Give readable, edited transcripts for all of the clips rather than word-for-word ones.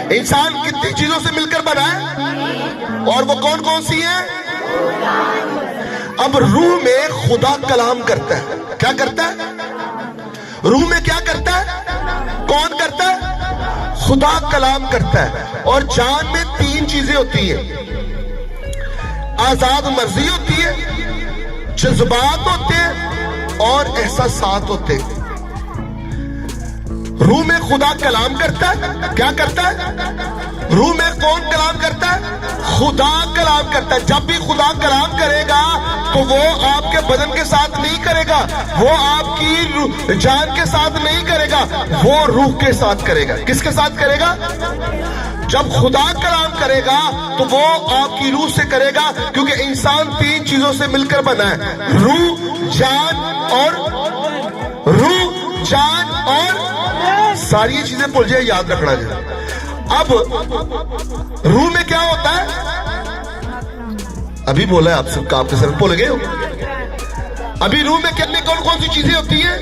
انسان کتنی چیزوں سے مل کر بنا ہے اور وہ کون کون سی ہیں؟ اب روح میں خدا کلام کرتا ہے. کیا کرتا ہے؟ روح میں کیا کرتا ہے؟ کون کرتا ہے؟ خدا کلام کرتا ہے. اور جان میں تین چیزیں ہوتی ہیں. آزاد مرضی ہوتی ہے، جذبات ہوتے ہیں اور احساسات ہوتے ہیں. روح میں خدا کلام کرتا ہے. کیا کرتا ہے؟ روح میں کون کلام کرتا ہے؟ خدا کلام کرتا ہے. جب بھی خدا کلام کرے گا تو وہ آپ کے بدن کے ساتھ نہیں کرے گا، وہ آپ کی جان کے ساتھ نہیں کرے گا، وہ روح کے ساتھ کرے گا. کس کے ساتھ کرے گا؟ جب خدا کلام کرے گا تو وہ آپ کی روح سے کرے گا، کیونکہ انسان تین چیزوں سے مل کر بنا ہے: روح، جان اور ساری چیزیں بھول جائے، یاد رکھنا جائے. اب روح میں کیا ہوتا ہے؟ ابھی بولا ہے آپ سب کا، آپ کے سر بھول گئے ہو. ابھی روح میں کتنے کون سی چیزیں ہوتی ہیں؟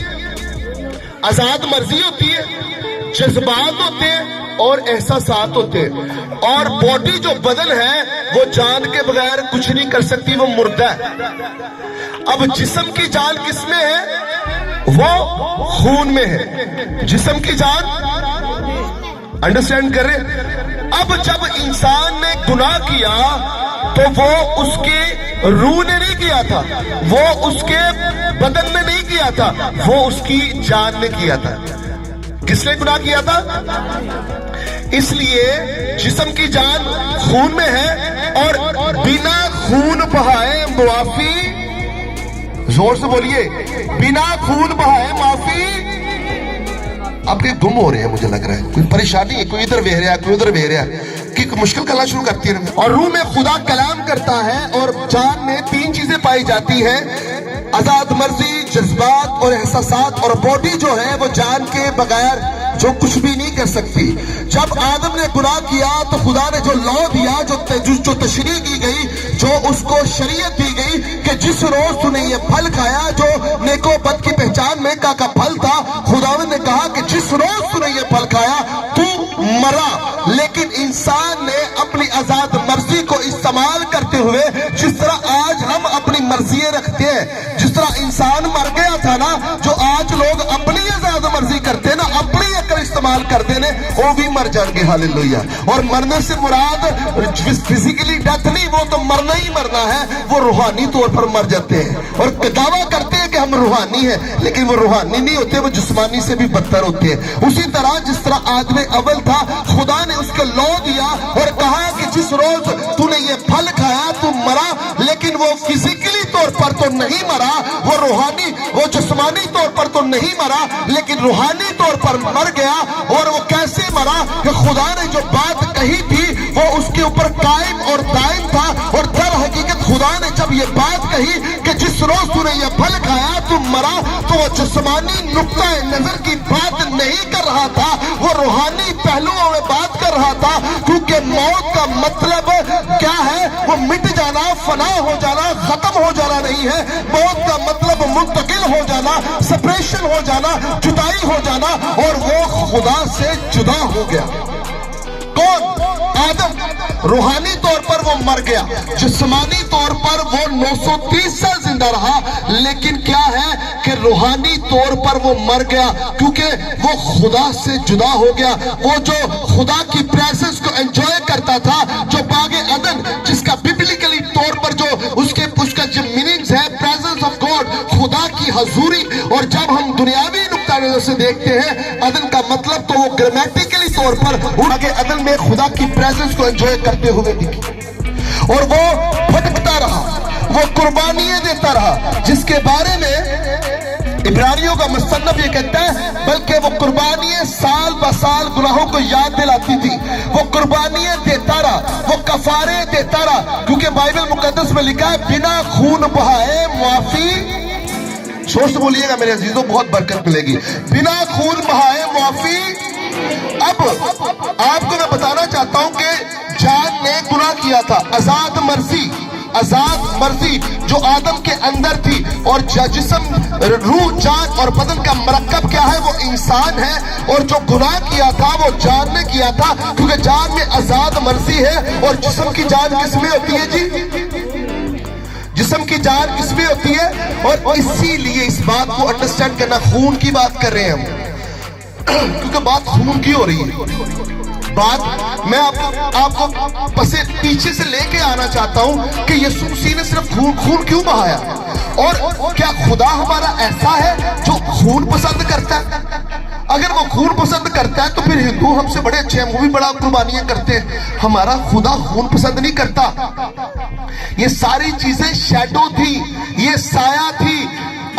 آزاد مرضی ہوتی ہے، جذبات ہوتے ہیں اور احساسات ہوتے ہیں. اور باڈی جو بدن ہے وہ جان کے بغیر کچھ نہیں کر سکتی، وہ مردہ ہے. اب جسم کی جان کس میں ہے؟ وہ خون میں ہے. جسم کی جان انڈرسٹینڈ کر رہے؟ اب جب انسان نے گناہ کیا تو وہ اس کے روح نے نہیں کیا تھا، وہ اس کے بدن نے نہیں کیا تھا، وہ اس کی جان نے کیا تھا. کس نے گناہ کیا تھا؟ اس لیے جسم کی جان خون میں ہے، اور بنا خون بہائے معافی، زور سے بولیے، بنا خون بہائے معافی. اب یہ گم ہو رہے ہیں، مجھے لگ رہا ہے کوئی پریشانی ہے، کوئی ادھر بہ رہا ہے، کوئی ادھر بہ رہا ہے، کہ مشکل کرنا شروع کرتی ہے. اور روح میں خدا کلام کرتا ہے، اور جان میں تین چیزیں پائی جاتی ہیں: آزاد مرضی، جذبات اور احساسات. اور باڈی جو ہے وہ جان کے بغیر جو کچھ بھی نہیں کر سکتی. جب آدم نے گناہ کیا تو خدا نے جو لا دیا، جو تشریح کی گئی، جو اس کو شریعت دی گئی کہ جس روز تو نے یہ پھل کھایا جو نیک و بد کی پہچان میں کا پھل تھا، خداوند نے کہا کہ جس روز تو نے یہ پھل کھایا تو مرا. لیکن انسان نے اپنی آزاد مرضی کو استعمال کرتے ہوئے، جس طرح آج ہم اپنی مرضیاں رکھتے ہیں، جس طرح انسان مر گیا تھا نا، جو آج لوگ اپنی آزاد مرضی کرتے ہیں نا، اپنی عقل استعمال کرتے ہیں، وہ بھی مر جائیں گے. ہاللیلویہ. اور مرنے سے مراد فزیکلی ڈیتھ نہیں، وہ تو مرنا ہی مرنا ہے، وہ روحانی طور پر مر جاتے ہیں. اور دعویٰ کرتے ہیں کہ ہم روحانی ہیں، لیکن وہ روحانی نہیں ہوتے، وہ جسمانی سے بھی بدتر ہوتے ہیں. اسی طرح جس طرح آدم اول تھا، خدا نے اس کو لو دیا اور کہا کہ جس روز تو نے یہ پھل کھایا تو مرا. لیکن وہ فزیکلی طور پر تو نہیں مرا، وہ روحانی، وہ جسمانی طور پر تو نہیں مرا، لیکن روحانی طور پر مر گیا. اور وہ کیسے مرا؟ کہ خدا نے جو بات کہی تھی وہ اس کے اوپر قائم اور دائم تھا. اور در حقیقت خدا نے جب یہ بات کہی کہ جس روز تو نے یہ پھل کھایا تو مرا، تو وہ جسمانی نقطہ نظر کی بات نہیں کر رہا تھا، وہ روحانی پہلوؤں میں بات کر رہا تھا. کیونکہ موت کا مطلب کیا ہے؟ وہ مٹ جانا، فنا ہو جانا، ختم ہو جانا نہیں ہے. موت کا مطلب منتقل ہو جانا، سپریشن ہو جانا، جدائی ہو جانا. اور وہ خدا سے جدا ہو گیا. کون؟ آدم. روحانی طور پر وہ مر گیا، جسمانی طور پر وہ 930 سال زندہ رہا، لیکن کیا ہے کہ روحانی طور پر وہ مر گیا، کیونکہ وہ خدا سے جدا ہو گیا. وہ جو خدا کی پریزنس کو انجوائے کرتا تھا، جو باغ عدن، جس کا ببلیکلی طور پر جو اس کا جو میننگز ہے، پریزنس آف گاڈ، خدا کی حضوری. اور جب ہم دنیاوی نقطہ نظر سے دیکھتے ہیں عدن کا مطلب، تو وہ گرامیٹیکلی طور پر باغ عدن میں خدا کی پریزنس کو انجوائے کرتے ہوئے دکھی. اور وہ بھٹکتا رہا، وہ قربانیاں دیتا رہا، جس کے بارے میں عبرانیوں کا مصنف یہ کہتا ہے بلکہ وہ قربانیاں سال بسال گناہوں کو یاد دلاتی تھی. وہ قربانیاں دیتا رہا، وہ کفارے دیتا رہا، کیونکہ بائبل مقدس میں لکھا ہے بنا خون بہائے معافی. شور سے بولیے گا میرے عزیزوں، بہت برکت ملے گی. بنا خون بہائے معافی. اب آپ کو میں بتانا چاہتا ہوں کہ جان نے گناہ کیا تھا، آزاد مرضی، آزاد مرضی جو آدم کے اندر تھی، اور جسم، روح، جان اور بدن کا مرکب کیا ہے؟ وہ انسان ہے. اور جو گناہ کیا تھا وہ جان نے کیا تھا، کیونکہ جان میں آزاد مرضی ہے. اور جسم کی جان کس میں ہوتی ہے جی؟ جسم کی جان کس میں ہوتی ہے؟ اور اسی لیے اس بات کو انڈرسٹینڈ کرنا، خون کی بات کر رہے ہیں ہم، کیونکہ بات خون کی ہو رہی ہے. بات میں آپ کو پیچھے سے لے کے آنا چاہتا ہوں کہ یسوع مسیح نے صرف خون کیوں بہایا؟ اور کیا خدا ہمارا ایسا ہے جو خون پسند کرتا ہے؟ اگر وہ خون پسند کرتا ہے تو پھر ہندو ہم سے بڑے اچھے ہیں، وہ بھی بڑا قربانیاں کرتے ہیں. ہمارا خدا خون پسند نہیں کرتا. یہ ساری چیزیں شیڈو تھی، یہ سایہ تھی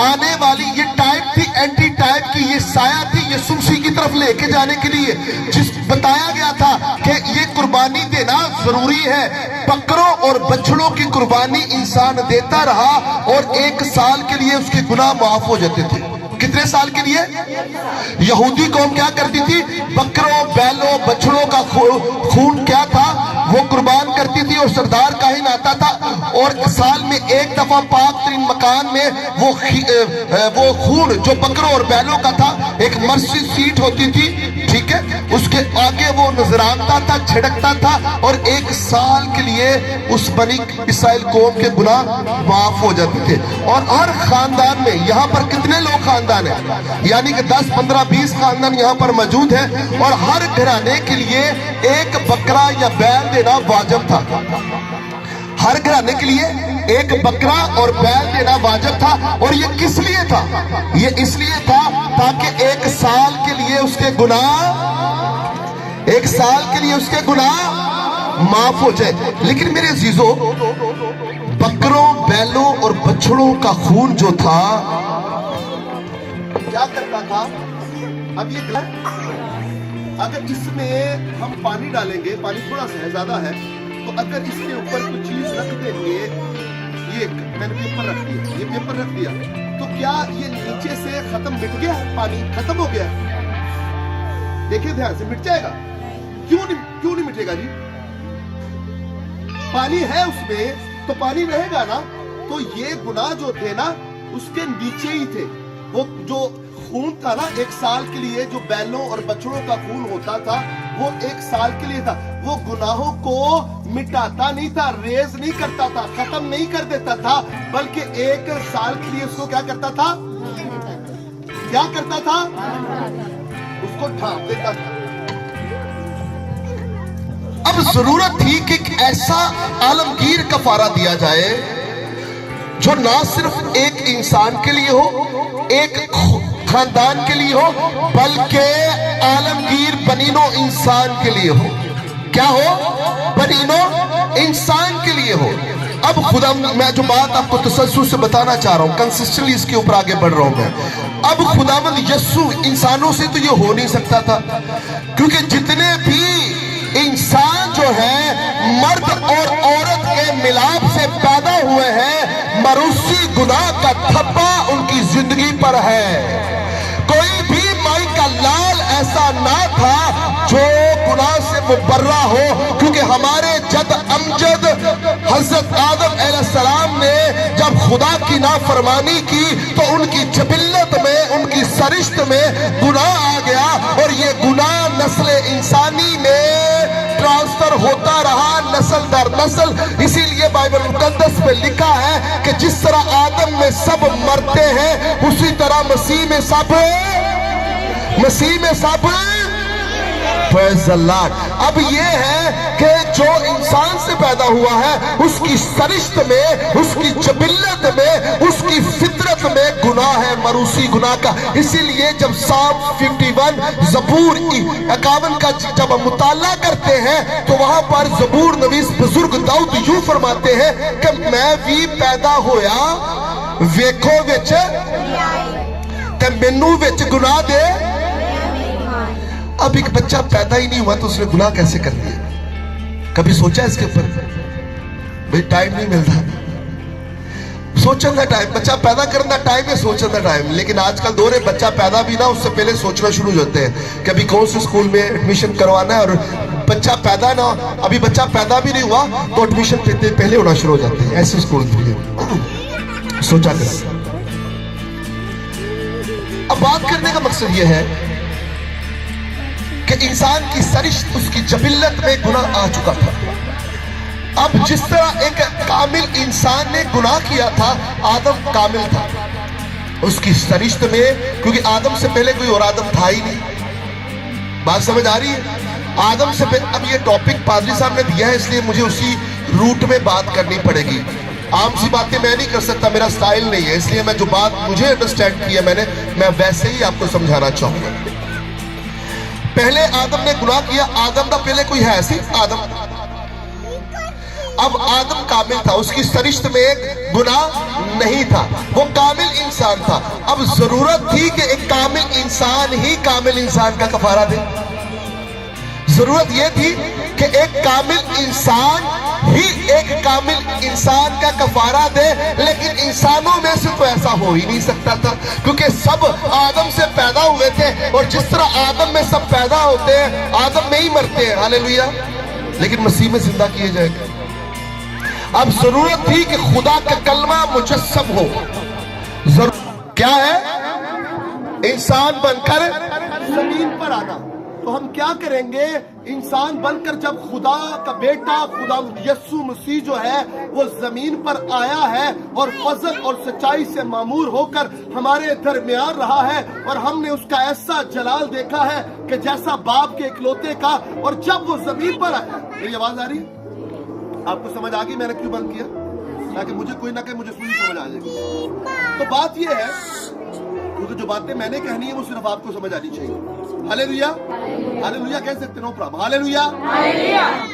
آنے والی، یہ ٹائپ تھی اینٹی ٹائپ کی، یہ سایہ تھی یسوع مسیح کی طرف لے کے جانے کے لیے، جس بتایا گیا تھا کہ یہ قربانی دینا ضروری ہے. بکروں اور بچڑوں کی قربانی انسان دیتا رہا اور 1 سال کے لیے اس کے گناہ معاف ہو جاتے تھے. کتنے سال کے لیے؟ یہودی قوم کیا کرتی تھی؟ بکروں، بیلوں، بچڑوں کا خون کیا تھا وہ قربان کرتی تھی، اور سردار کاہن آتا تھا اور سال میں 1 دفعہ پاک ترین مکان میں وہ خون جو بکروں اور بیلوں کا تھا، ایک مرسی سیٹ ہوتی تھی، ٹھیک ہے، اس کے آگے وہ نظرانتا تھا، چھڑکتا تھا، اور 1 سال کے لیے اس بنی اسرائیل قوم کے گناہ معاف ہو جاتے تھے. اور ہر خاندان میں، یہاں پر کتنے لوگ خاندان ہیں؟ یعنی کہ 10، 15، 20 خاندان یہاں پر موجود ہیں، اور ہر گھرانے کے لیے 1 بکرا یا بیل دینا واجب تھا. ہر گھرانے کے لیے 1 بکرا اور بیل دینا واجب تھا. اور یہ کس لیے تھا؟ یہ اس لیے تھا تاکہ 1 سال کے لیے اس کے گناہ، 1 سال کے لیے اس کے گناہ معاف ہو جائے. لیکن میرے عزیزو، بکروں، بیلوں اور بچڑوں کا خون جو تھا کیا کرتا تھا؟ اب یہ گھر، اگر اس میں ہم پانی ڈالیں گے، پانی تھوڑا سا ہے، زیادہ ہے، تو اگر اس کے اوپر کوئی چیز رکھ دیں گے، یہ میں نے پیپر رکھ دیا، یہ پیپر رکھ دیا، تو کیا یہ نیچے سے ختم مٹ گیا؟ پانی ختم ہو گیا؟ دیکھیں دھیان سے، مٹ جائے گا؟ کیوں نہیں مٹے گا جی؟ پانی ہے اس میں تو پانی رہے گا نا. تو یہ گناہ جو تھے نا اس کے نیچے ہی تھے. وہ جو خون تھا نا 1 سال کے لیے، جو بیلوں اور بچڑوں کا خون ہوتا تھا، وہ 1 سال کے لیے تھا. وہ گناہوں کو مٹاتا نہیں تھا، ریز نہیں کرتا تھا، ختم نہیں کر دیتا تھا، بلکہ 1 سال کے لیے اس کو کیا کرتا تھا؟ کیا کرتا تھا؟ اس کو ڈھانپ دیتا تھا. اب ضرورت تھی کہ ایک ایسا عالمگیر کفارہ دیا جائے جو نہ صرف ایک انسان کے لیے ہو، ایک خاندان کے لیے ہو، بلکہ عالمگیر بنینو انسان کے لیے ہو. کیا ہو؟ بنینو انسان کے لیے ہو. اب خدا، میں جو بات آپ کو تسلسل سے بتانا چاہ رہا ہوں، کنسسٹنٹلی اس کے اوپر آگے بڑھ رہا ہوں میں. اب خداوند یسوع انسانوں سے تو یہ ہو نہیں سکتا تھا، کیونکہ جتنے بھی انسان جو ہے مرد اور عورت کے ملاپ سے پیدا ہوئے ہیں، مروسی گناہ کا تھپا ان کی زندگی پر ہے. کوئی بھی مائی کا لال ایسا نہ تھا جو گناہ سے مبرہ ہو، کیونکہ ہمارے جد امجد حضرت آدم علیہ السلام نے جب خدا کی نافرمانی کی تو ان کی جبلت میں، ان کی سرشت میں گناہ آ گیا، اور یہ گناہ نسل انسانی میں ٹرانسفر ہوتا رہا نسل در نسل. اسی لیے بائبل مقدس میں لکھا ہے کہ جس طرح آدم میں سب مرتے ہیں، اسی طرح مسیح میں سب پریز اللہ. اب یہ ہے کہ جو انسان سے پیدا ہوا ہے اس کی سرشت میں، اس کی جبلت میں، اس کی فطرت میں گناہ ہے، مروسی گناہ کا. اسی لیے جب سام 51 زبور 51 کا جب ہم مطالعہ کرتے ہیں تو وہاں پر زبور نویس بزرگ داؤد یوں فرماتے ہیں کہ میں بھی پیدا ہویا ویکھو وچ تے مینوں وچ گناہ دے. اب ایک بچہ پیدا ہی نہیں ہوا تو اس نے گناہ کیسے کر دیا؟ کبھی سوچا اس کے اوپر؟ بھئی ٹائم نہیں ملتا. سوچن دا ٹائم، بچہ پیدا کرنے دا ٹائم ہے سوچن دا ٹائم. لیکن آج کل دور ہے بچہ پیدا بھی نہ اس سے پہلے سوچنا شروع ہو جاتے ہیں کہ ابھی کون سے اسکول میں ایڈمیشن کروانا ہے، اور بچہ پیدا نہ ابھی بچہ پیدا بھی نہیں ہوا تو ایڈمیشن پہلے ہونا شروع ہو جاتے ہیں. ایسے اسکول بھی ہے. سوچا کریں. اب بات کرنے کا مقصد یہ ہے کہ انسان کی سرشت اس کی جبلت میں گناہ آ چکا تھا. اب جس طرح ایک کامل انسان نے گناہ کیا تھا، آدم کامل تھا اس کی سرشت میں، کیونکہ آدم سے پہلے کوئی اور آدم تھا ہی نہیں. بات سمجھ آ رہی ہے؟ آدم سے پہلے. اب یہ ٹاپک پادری صاحب نے دیا ہے اس لیے مجھے اسی روٹ میں بات کرنی پڑے گی. عام سی باتیں میں نہیں کر سکتا، میرا سٹائل نہیں ہے، اس لیے میں جو بات مجھے انڈرسٹینڈ کی ہے میں ویسے ہی آپ کو سمجھانا چاہوں گا. پہلے آدم نے گناہ کیا. آدم کا پہلے کوئی ہے سی آدم. اب آدم کامل تھا، اس کی سرشت میں گناہ نہیں تھا، وہ کامل انسان تھا. اب ضرورت تھی کہ ایک کامل انسان ہی کامل انسان کا کفارہ دے. ضرورت یہ تھی کہ ایک کامل انسان ہی ایک کامل انسان کا کفارہ دے. لیکن انسانوں میں سے تو ایسا ہو ہی نہیں سکتا تھا، کیونکہ سب آدم سے پیدا ہوئے تھے، اور جس طرح آدم میں سب پیدا ہوتے ہیں آدم میں ہی مرتے ہیں. ہاللیلویا. لیکن مسیح میں زندہ کیے جائیں گے. اب ضرورت تھی کہ خدا کا کلمہ مجسم ہو. کیا ہے؟ انسان بن کر زمین پر آنا. تو ہم کیا کریں گے؟ انسان بن کر جب خدا کا بیٹا خدا یسوع مسیح جو ہے وہ زمین پر آیا ہے اور فضل اور سچائی سے معمور ہو کر ہمارے درمیان رہا ہے، اور ہم نے اس کا ایسا جلال دیکھا ہے کہ جیسا باپ کے اکلوتے کا. اور جب وہ زمین پر آیا، یہ آواز آ رہی ہے؟ آپ کو سمجھ آگئی میں نے کیوں بند کیا؟ تاکہ مجھے کوئی نہ کہ مجھے سوئی سمجھ آ جائے گی. تو بات یہ ہے، کیونکہ جو باتیں میں نے کہنی ہے وہ صرف آپ کو سمجھ آنی چاہیے. ہاللیلویا. ہاللیلویا کہہ سکتے نو پرابلم. ہاللیلویا.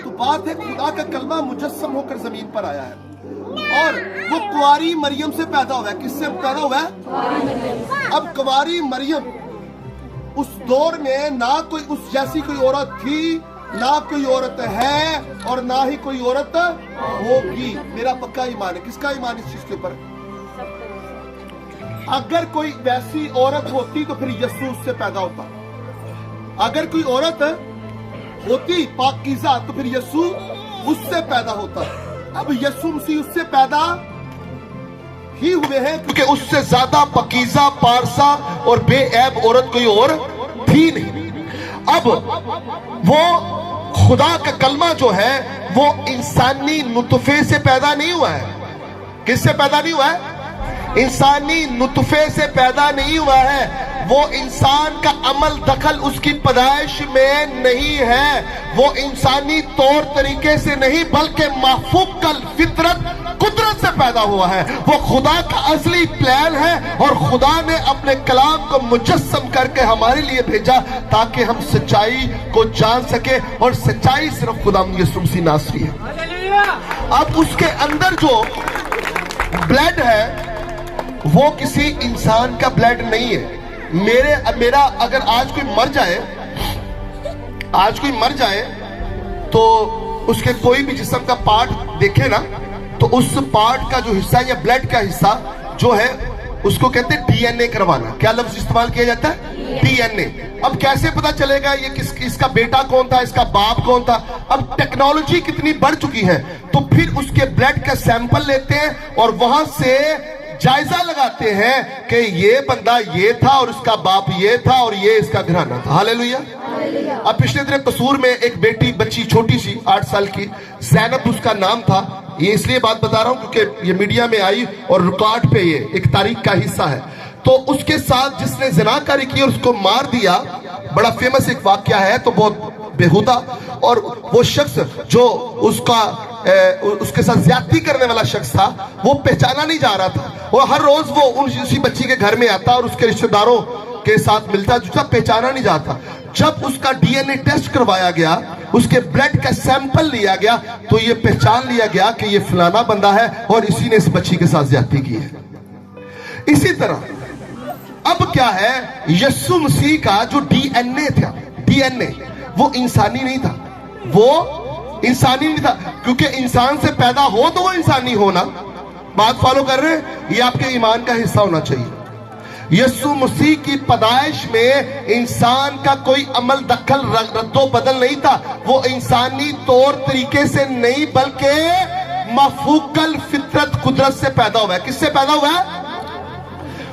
تو بات ہے خدا کا کلمہ مجسم ہو کر زمین پر آیا ہے، اور وہ کنواری مریم سے پیدا ہوا ہے. کس سے پیدا ہوا ہے؟ اب کنواری مریم اس دور میں نہ کوئی اس جیسی کوئی عورت تھی، نہ کوئی عورت ہے، اور نہ ہی کوئی عورت ہوگی. میرا پکا ایمان ہے. کس کا ایمان اس چیز کے اوپر؟ اگر کوئی ویسی عورت ہوتی تو پھر یسوع اس سے پیدا ہوتا. اگر کوئی عورت ہوتی پاکیزہ تو پھر یسوع اس سے پیدا ہوتا. اب یسوع مسیح اس سے پیدا ہی ہوئے ہیں، کیونکہ اس سے زیادہ پاکیزہ، پارسا اور بے عیب عورت کوئی اور تھی نہیں. اب وہ خدا کا کلمہ جو ہے وہ انسانی نطفے سے پیدا نہیں ہوا ہے. کس سے پیدا نہیں ہوا ہے؟ انسانی نطفے سے پیدا نہیں ہوا ہے. وہ انسان کا عمل دخل اس کی پیدائش میں نہیں ہے. وہ انسانی طور طریقے سے نہیں بلکہ مافوق الفطرت قدرت سے پیدا ہوا ہے. وہ خدا کا اصلی پلان ہے، اور خدا نے اپنے کلام کو مجسم کر کے ہمارے لیے بھیجا تاکہ ہم سچائی کو جان سکے، اور سچائی صرف خدا یسوع مسیح ناصری ہے. اب اس کے اندر جو بلڈ ہے وہ کسی انسان کا بلڈ نہیں ہے. میرا اگر آج کوئی مر جائے تو اس کے کوئی بھی جسم کا پارٹ دیکھے نا، تو اس پارٹ کا جو حصہ یا بلڈ کا حصہ جو ہے اس کو کہتے ہیں ڈی این اے کروانا. کیا لفظ استعمال کیا جاتا ہے؟ ڈی این اے. اب کیسے پتا چلے گا یہ اس کا بیٹا کون تھا، اس کا باپ کون تھا؟ اب ٹیکنالوجی کتنی بڑھ چکی ہے، تو پھر اس کے بلڈ کا سیمپل لیتے ہیں اور وہاں سے جائزہ لگاتے ہیں کہ یہ بندہ یہ تھا اور اس کا باپ یہ تھا اور یہ اس کا گھرانہ تھا. ہاللیلویا. اب پچھلے دن قصور میں ایک بچی چھوٹی سی 8 سال کی، زینب اس کا نام تھا. یہ اس لیے بات بتا رہا ہوں کیونکہ یہ میڈیا میں آئی اور ریکارڈ پہ یہ ایک تاریخ کا حصہ ہے. تو اس کے ساتھ جس نے زناکاری کی اور اس کو مار دیا، بڑا فیمس ایک واقعہ ہے، تو بہت بیہودہ. اور وہ شخص جو اس کے ساتھ زیادتی کرنے والا شخص تھا وہ پہچانا نہیں جا رہا تھا. وہ ہر روز وہ اسی بچی کے گھر میں آتا اور اس کے رشتہ داروں کے ساتھ ملتا جلتا، پہچانا نہیں جاتا. جب اس کا ڈی این اے ٹیسٹ کروایا گیا، اس کے بلڈ کا سیمپل لیا گیا، تو یہ پہچان لیا گیا کہ یہ فلانا بندہ ہے اور اسی نے اس بچی کے ساتھ زیادتی کی ہے. اسی طرح اب کیا ہے، یسوع مسیح کا جو ڈی این اے تھا، ڈی این اے وہ انسانی نہیں تھا. وہ انسانی نہیں تھا، کیونکہ انسان سے پیدا ہو تو وہ انسانی ہونا. بات فالو کر رہے ہیں؟ یہ آپ کے ایمان کا حصہ ہونا چاہیے۔ یسوع مسیح کی پیدائش میں انسان کا کوئی عمل دخل رد و بدل نہیں تھا، وہ انسانی طور طریقے سے نہیں بلکہ مفوق الفطرت قدرت سے پیدا ہوا ہے۔ کس سے پیدا ہوا ہے؟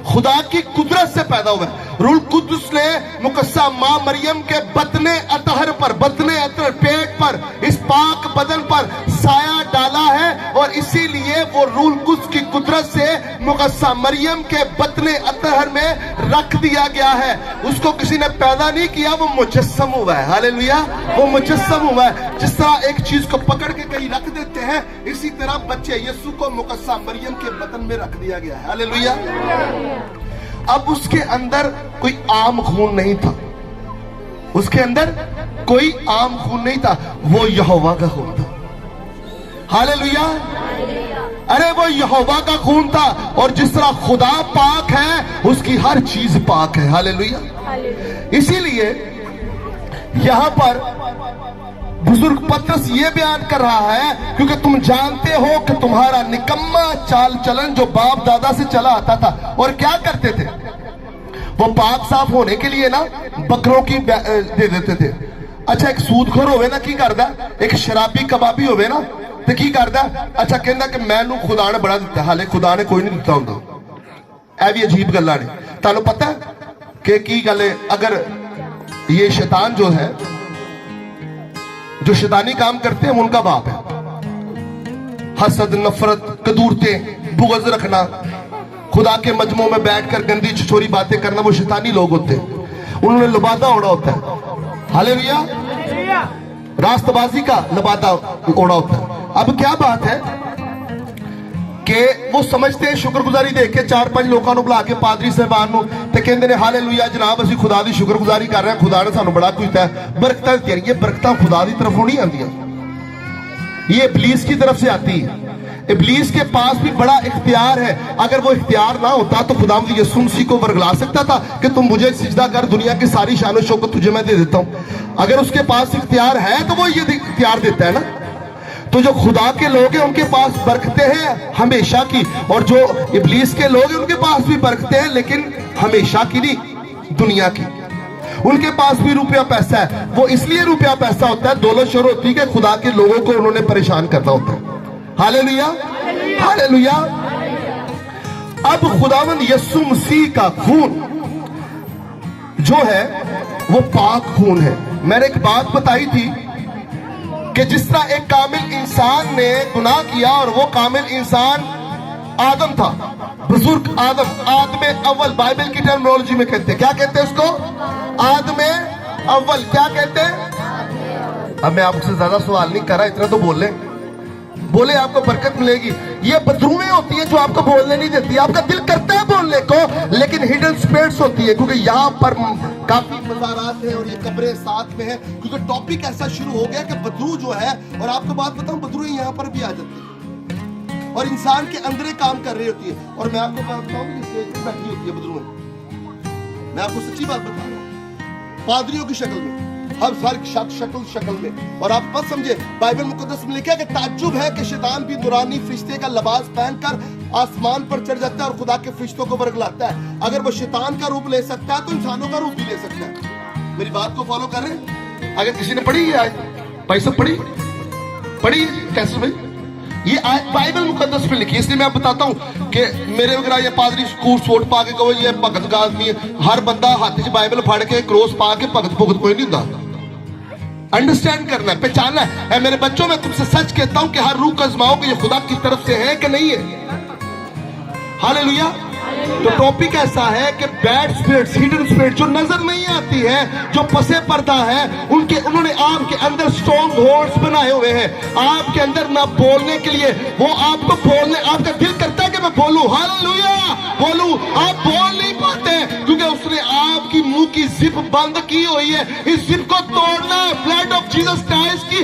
خدا کی قدرت سے پیدا ہوا ہے۔ روح القدس نے مقدسہ ماں مریم کے بطن اطہر پر، بطن اطہر پیٹ پر، اس پاک بدن پر سایہ ڈالا ہے، اور اسی لیے وہ روح القدس کی قدرت سے مقدسہ مریم کے بطن اطہر میں رکھ دیا گیا ہے۔ اس کو کسی نے پیدا نہیں کیا، وہ مجسم ہوا ہے۔ ہاللیلویا، وہ مجسم ہوا ہے۔ جس طرح ایک چیز کو پکڑ کے کہیں رکھ دیتے ہیں، اسی طرح بچے یسوع کو مقدسہ مریم کے بطن میں رکھ دیا گیا ہے۔ ہاللیلویا۔ اب اس کے اندر کوئی عام خون نہیں تھا، اس کے اندر کوئی عام خون نہیں تھا، وہ یہوہ کا خون تھا۔ ہاللیلویا، ارے وہ یہوہ کا خون تھا، اور جس طرح خدا پاک ہے اس کی ہر چیز پاک ہے۔ ہاللیلویا۔ اسی لیے یہاں پر بزرگ پترس یہ بیان کر رہا ہے، کیونکہ تم جانتے ہو کہ تمہارا نکما چال چلن جو باپ دادا سے چلا آتا تھا، اور کیا کرتے تھے وہ پاک صاف ہونے کے لیے نا بکروں کی دے دیتے تھے۔ اچھا ایک سود خور ہوئے نا کی کردا، ایک شرابی کبابی ہوئے نا تو کی کردا، اچھا کہندا کہ میں نو خدا نے بڑا دیتا، حالے خدا نے کوئی نہیں دیتا ہوندا۔ اے بھی عجیب گلاں نے۔ تانوں پتہ ہے کہ کی گل ہے، اگر یہ شیطان جو ہے، جو شیطانی کام کرتے ہیں ان کا باپ ہے۔ حسد، نفرت، کدورتیں، بغض رکھنا، خدا کے مجموع میں بیٹھ کر گندی چھچوری باتیں کرنا، وہ شیطانی لوگ ہوتے ہیں۔ انہوں نے لبادہ اوڑا ہوتا ہے۔ ہاللیلویا، راست بازی کا لبادہ اوڑا ہوتا ہے۔ اب کیا بات ہے کہ وہ سمجھتے ہیں شکر گزاری دیکھ کے 4-5 لوگوں نے بلا کے پادری صاحبان نو تے کہندے نے ہاللیلویا جناب اسی خدا دی شکر گزاری کر رہے ہیں، خدا نے سانو بڑا کچھ دتا ہے، برکتاں دتیاں۔ یہ برکتاں خدا دی طرفوں نہیں آندیاں، یہ ابلیس کی طرف سے آتی ہے۔ ابلیس کے پاس بھی بڑا اختیار ہے، اگر وہ اختیار نہ ہوتا تو خداوند یسوع مسیح کو ورگلا سکتا تھا کہ تم مجھے سجدہ کر، دنیا کی ساری شان و شوکت تجھے میں دے دیتا ہوں۔ اگر اس کے پاس اختیار ہے تو وہ یہ اختیار دیتا ہے نا۔ تو جو خدا کے لوگ ہیں ان کے پاس برکتیں ہیں ہمیشہ کی، اور جو ابلیس کے لوگ ہیں ان کے پاس بھی برکتیں ہیں لیکن ہمیشہ کی نہیں، دنیا کی۔ ان کے پاس بھی روپیہ پیسہ ہے، وہ اس لیے روپیہ پیسہ ہوتا ہے، دولت شروع ہوتی ہے کہ خدا کے لوگوں کو انہوں نے پریشان کرنا ہوتا ہے۔ ہاللیلویا، ہاللیلویا۔ اب خداوند یسوع مسیح کا خون جو ہے وہ پاک خون ہے۔ میں نے ایک بات بتائی تھی کہ جس طرح ایک کامل انسان نے گناہ کیا، اور وہ کامل انسان آدم تھا، بزرگ آدم اول، بائبل کی ٹرمنالوجی میں کہتے ہیں، کیا کہتے ہیں اس کو؟ آدم اول۔ کیا کہتے ہیں؟ اب میں آپ سے زیادہ سوال نہیں کر رہا، اتنا تو بول لیں، بولے آپ کو برکت ملے گی۔ یہ بدرویں ہوتی ہیں جو آپ کو بولنے نہیں دیتی، آپ کا دل کرتا ہے بولنے کو لیکن ہڈن اسپرٹس ہوتی ہے، کیونکہ یہاں پر کافی مزارات ہیں اور یہ قبریں ساتھ میں ہیں، کیونکہ ٹاپک ایسا شروع ہو گیا کہ بدرو جو ہے، اور آپ کو بات بتاؤں بدرویں یہاں پر بھی آ جاتی ہے اور انسان کے اندرے کام کر رہی ہوتی ہے۔ اور میں آپ کو بات بتاؤں کہ اسٹیج پہ بیٹھی ہوتی ہے بدرویں، میں آپ کو سچی بات بتا رہا ہوں، پادریوں کی شکل میں، ہر فرق شکل میں۔ اور آپ مت سمجھے، بائبل مقدس میں لکھا ہے کہ تعجب ہے کہ شیطان بھی نورانی فرشتے کا لباس پہن کر آسمان پر چڑھ جاتا ہے اور خدا کے فرشتوں کو ورگلاتا ہے۔ اگر وہ شیطان کا روپ لے سکتا ہے تو انسانوں کا روپ بھی لے سکتا ہے۔ میری بات کو فالو کر رہے ہیں؟ اگر کسی نے پڑھی ہے آیت، بھائی سب پڑھی کیسے بھائی؟ یہ آیت بائبل مقدس میں لکھی ہے، اس لیے میں آپ بتاتا ہوں کہ میرے وغیرہ یہ پادری سوٹ پا کے کہو یہ بھگت کا آدمی ہے، ہر بندہ ہاتھ سے بائبل پھاڑ کے کروس پا کے بھگت کوئی نہیں ہوتا۔ انڈرسٹینڈ کرنا ہے، پہچاننا ہے۔ اے میرے بچوں، میں تم سے سچ کہتا ہوں کہ ہر روح کا آزماؤ کہ یہ خدا کی طرف سے ہے کہ نہیں ہے۔ ہاللیلویا۔ تو ٹاپک ایسا ہے کہ بیڈ اسپرٹس، ہڈن اسپرٹ جو نظر نہیں آتی ہے، جو پسے پردہ ہے، انہوں نے آپ کے اندر سٹرونگ ہولڈز بنائے ہوئے ہیں، آپ کے اندر نہ بولنے کے لیے، وہ آپ کو بولنے، آپ کا دل کرتا ہے کہ میں بولوں، ہاللیلویا بولوں، آپ بول نہیں پاتے کیونکہ اس نے آپ کی منہ کی زپ بند کی ہوئی ہے۔ اس زپ کو توڑنا ہے، بلڈ آف جیسس کرائسٹ کی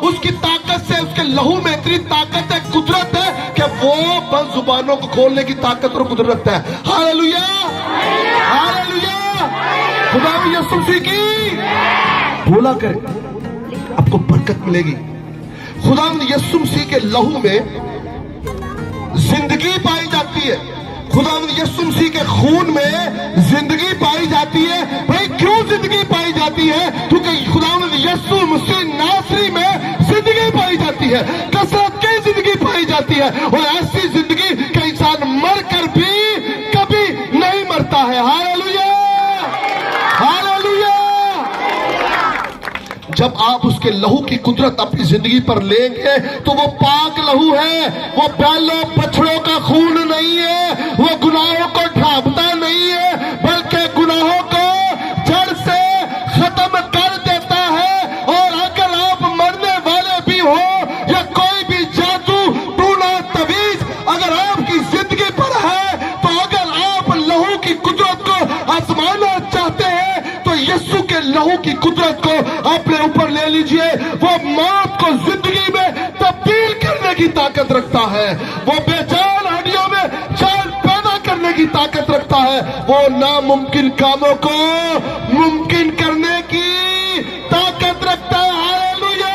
اس کی طاقت سے، اس کے لہو میں اتنی طاقت ہے، قدرت ہے کہ وہ بند زبانوں کو کھولنے کی طاقت اور قدرت ہے۔ ہاللیلویا، ہاللیلویا۔ خدا یسوع مسیح کی بولا کرے، آپ کو برکت ملے گی۔ خدا یسوع مسیح کے لہو میں زندگی پائی جاتی ہے، خداوند یسوع مسیح کے خون میں زندگی پائی جاتی ہے۔ بھائی کیوں زندگی پائی جاتی ہے؟ کیونکہ خداوند یسوع مسیح ناصری میں زندگی پائی جاتی ہے، کثرت کی زندگی پائی جاتی ہے، اور ایسی زندگی کہ انسان مر کر بھی کبھی نہیں مرتا ہے۔ Hallelujah, hallelujah. جب آپ اس کے لہو کی قدرت اپنی زندگی پر لیں گے تو وہ پاک لہو ہے، وہ بیلوں بچڑوں کا خون نہیں ہے، وہ گناہوں کو ڈھانپتا نہیں ہے، بلکہ گناہوں کو جڑ سے ختم کر دیتا ہے۔ اور اگر آپ مرنے والے بھی ہو یا کوئی بھی جادو ٹونا تویز اگر آپ کی زندگی پر ہے، تو اگر آپ لہو کی قدرت کو آزمانا چاہتے ہیں تو یسوع کے لہو کی قدرت کو اپنے اوپر لے لیجئے۔ وہ موت کو زندگی میں تبدیل کرنے کی طاقت رکھتا ہے، وہ بے جان ہڈیوں میں جان پیدا کرنے کی طاقت رکھتا ہے، وہ ناممکن کاموں کو ممکن کرنے کی طاقت رکھتا ہے۔ ہاللویا،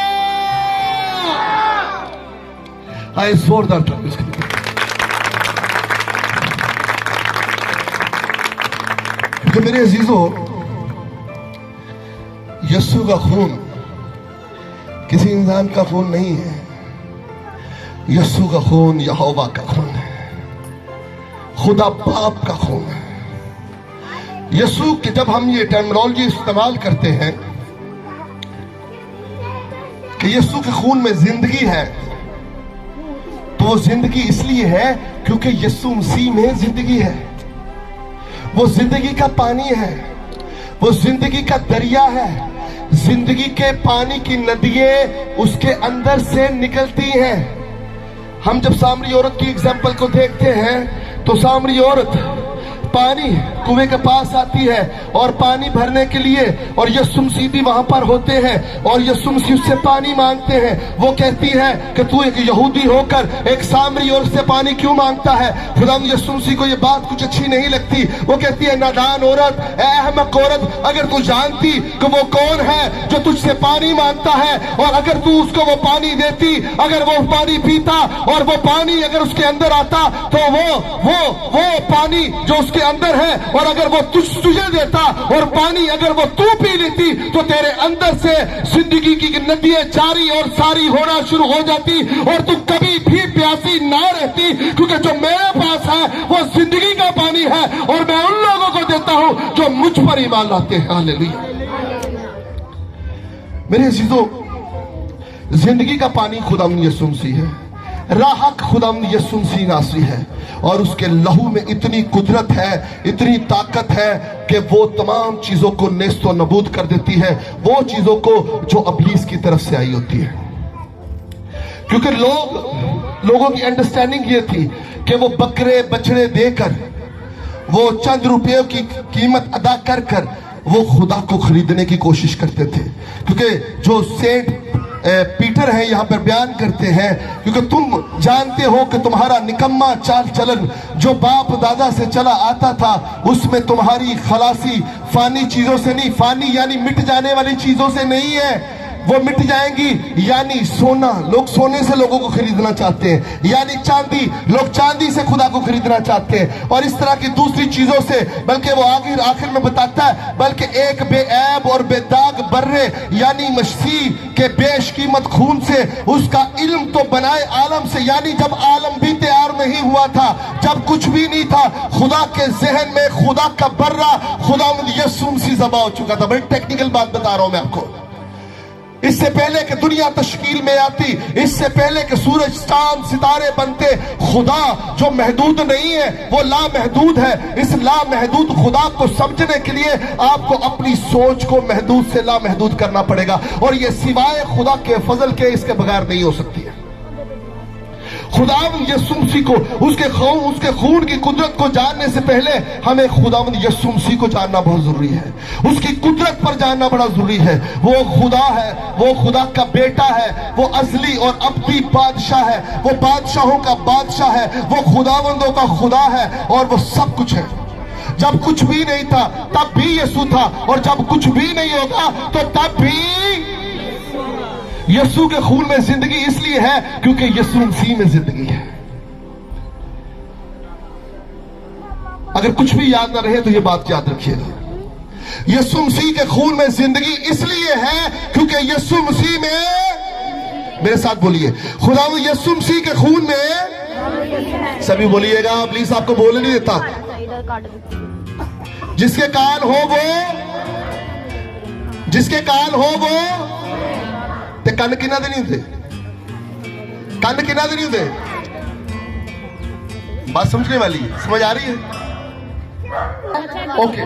آئے زوردار تعریف کریں۔ کہ میرے عزیزو، یسوع کا خون کسی انسان کا خون نہیں ہے، یسوع کا خون یہوہ کا خون ہے، خدا باپ کا خون ہے۔ یسوع کے جب ہم یہ ٹرمینالوجی استعمال کرتے ہیں کہ یسوع کے خون میں زندگی ہے، تو وہ زندگی اس لیے ہے کیونکہ یسوع مسیح میں زندگی ہے، وہ زندگی کا پانی ہے، وہ زندگی کا دریا ہے، زندگی کے پانی کی ندیاں اس کے اندر سے نکلتی ہیں۔ ہم جب سامری عورت کی اگزامپل کو دیکھتے ہیں تو سامری عورت پانی کنویں کے پاس آتی ہے اور پانی بھرنے کے لیے، اور یسوع مسیح بھی وہاں پر ہوتے ہیں اور یسوع مسیح اس سے پانی مانگتے ہیں۔ وہ کہتی ہے کہ تو ایک یہودی ہو کر ایک سامری عورت سے پانی کیوں مانگتا ہے؟ خداوند یسوع مسیح کو یہ بات کچھ اچھی نہیں لگتی۔ وہ کہتی ہے نادان عورت، اے احمق عورت، اگر تو جانتی کہ وہ کون ہے جو تجھ سے پانی مانگتا ہے، اور اگر تو اس کو وہ پانی دیتی، اگر وہ پانی پیتا اور وہ پانی اگر اس کے اندر آتا، تو وہ پانی جو اس کے اندر ہے، اور اگر وہ تجھے دیتا اور پانی اگر وہ تو پی لیتی، تو تیرے اندر سے زندگی کی ندیاں جاری اور ساری ہونا شروع ہو جاتی، اور تو کبھی بھی پیاسی نہ رہتی، کیونکہ جو میرے پاس ہے وہ زندگی کا پانی ہے، اور میں ان لوگوں کو دیتا ہوں جو مجھ پر ایمان لاتے ہیں۔ ہاللویا۔ میرے عزیزو، زندگی کا پانی خداوند یسوع مسیح ہے، راہ حق خداوند یسوع مسیح ناصری ہے، اور اس کے لہو میں اتنی قدرت ہے، اتنی طاقت ہے کہ وہ تمام چیزوں کو نیست و نابود کر دیتی ہے، وہ چیزوں کو جو ابلیس کی طرف سے آئی ہوتی ہے۔ کیونکہ لوگوں کی انڈرسٹینڈنگ یہ تھی کہ وہ بکرے بچڑے دے کر، وہ چند روپیوں کی قیمت ادا کر کر وہ خدا کو خریدنے کی کوشش کرتے تھے۔ کیونکہ جو سینٹ پیٹر ہیں یہاں پر بیان کرتے ہیں، کیونکہ تم جانتے ہو کہ تمہارا نکما چال چلن جو باپ دادا سے چلا آتا تھا، اس میں تمہاری خلاصی فانی چیزوں سے نہیں، فانی یعنی مٹ جانے والی چیزوں سے نہیں ہے، وہ مٹ جائیں گی، یعنی سونا، لوگ سونے سے لوگوں کو خریدنا چاہتے ہیں، یعنی چاندی، لوگ چاندی سے خدا کو خریدنا چاہتے ہیں، اور اس طرح کی دوسری چیزوں سے۔ بلکہ وہ آخر میں بتاتا ہے، بلکہ ایک بے عیب اور بے داغ برے یعنی مسیح کے بیش قیمت خون سے، اس کا علم تو بنائے عالم سے، یعنی جب عالم بھی تیار نہیں ہوا تھا، جب کچھ بھی نہیں تھا، خدا کے ذہن میں خدا کا برہ خداوند یسوع مسیح ذبح ہو چکا تھا۔ بڑی ٹیکنیکل بات بتا رہا ہوں میں آپ کو۔ اس سے پہلے کہ دنیا تشکیل میں آتی، اس سے پہلے کہ سورج چاند ستارے بنتے، خدا جو محدود نہیں ہے وہ لامحدود ہے۔ اس لامحدود خدا کو سمجھنے کے لیے آپ کو اپنی سوچ کو محدود سے لامحدود کرنا پڑے گا، اور یہ سوائے خدا کے فضل کے اس کے بغیر نہیں ہو سکتی ہے۔ خداوند یسوع مسیح کو، اس کے خون کی قدرت کو جاننے سے پہلے ہمیں خداوند یسوع مسیح کو جاننا بہت ضروری ہے، اس کی قدرت پر جاننا بڑا ضروری ہے۔ وہ خدا ہے، وہ خدا کا بیٹا ہے، وہ ازلی اور ابدی بادشاہ ہے، وہ بادشاہوں کا بادشاہ ہے، وہ خداوندوں کا خدا ہے، اور وہ سب کچھ ہے۔ جب کچھ بھی نہیں تھا تب بھی یسوع تھا، اور جب کچھ بھی نہیں ہوگا تو تب بھی یسوع کے خون میں زندگی اس لیے ہے کیونکہ یسوع مسیح میں زندگی ہے۔ اگر کچھ بھی یاد نہ رہے تو یہ بات یاد رکھیے گا، یسوع مسیح کے خون میں زندگی اس لیے ہے کیونکہ یسوع مسیح میں، میرے ساتھ بولیے، خداوند یسوع مسیح کے خون میں، سبھی بولیے گا، پلیز آپ کو بولنے نہیں دیتا، جس کے کان ہو وہ، جس کے کان ہو وہ تے کن کنا دے نہیں ہوتے، کن کنا دے نہیں ہوتے، بات سمجھنے والی سمجھ آ رہی ہے؟ اوکے،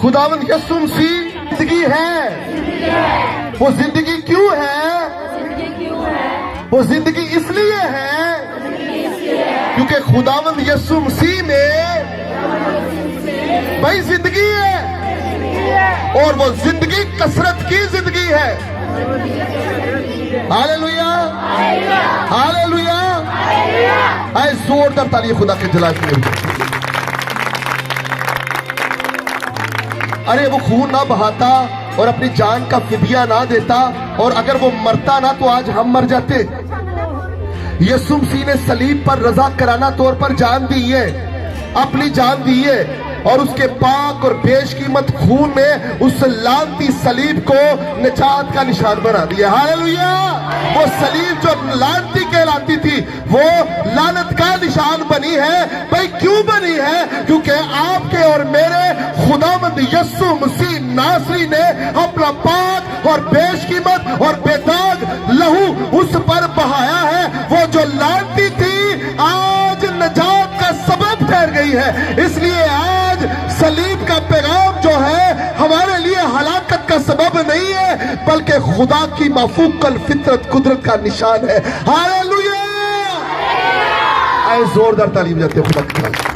خداوند یسوع مسیح زندگی ہے، وہ زندگی کیوں ہے؟ وہ زندگی اس لیے ہے کیونکہ خداوند یسوع مسیح میں بھائی زندگی ہے، اور وہ زندگی کثرت کی زندگی ہے۔ ہاللویا، ہاللویا، آئے زوردار تالی خدا کے جلال کے لیے۔ ارے وہ خون نہ بہاتا اور اپنی جان کا فدیہ نہ دیتا، اور اگر وہ مرتا نہ تو آج ہم مر جاتے۔ یسوع مسیح نے صلیب پر رضا کرانہ طور پر جان دی ہے، اپنی جان دی ہے، اور اس کے پاک اور بیش قیمت خون نے اس لعنتی صلیب کو نجات کا نشان بنا دیا۔ ہاللویا، وہ صلیب جو لعنتی کہلاتی تھی وہ لعنت کا نشان بنی ہے۔ بھائی کیوں بنی ہے؟ کیونکہ آپ کے اور میرے خداوند یسوع مسیح ناصری نے اپنا پاک اور بیش قیمت اور بے داغ لہو اس پر بہایا ہے۔ وہ جو لعنتی تھی آج نجات کا سبب ٹھہر گئی ہے۔ اس لیے آج صلیب کا پیغام جو ہے ہمارے لیے ہلاکت کا سبب نہیں ہے، بلکہ خدا کی مافوق الفطرت قدرت کا نشان ہے۔ ہاللویا، آئے زوردار تعلیم جاتے ہیں خدا کی طرف۔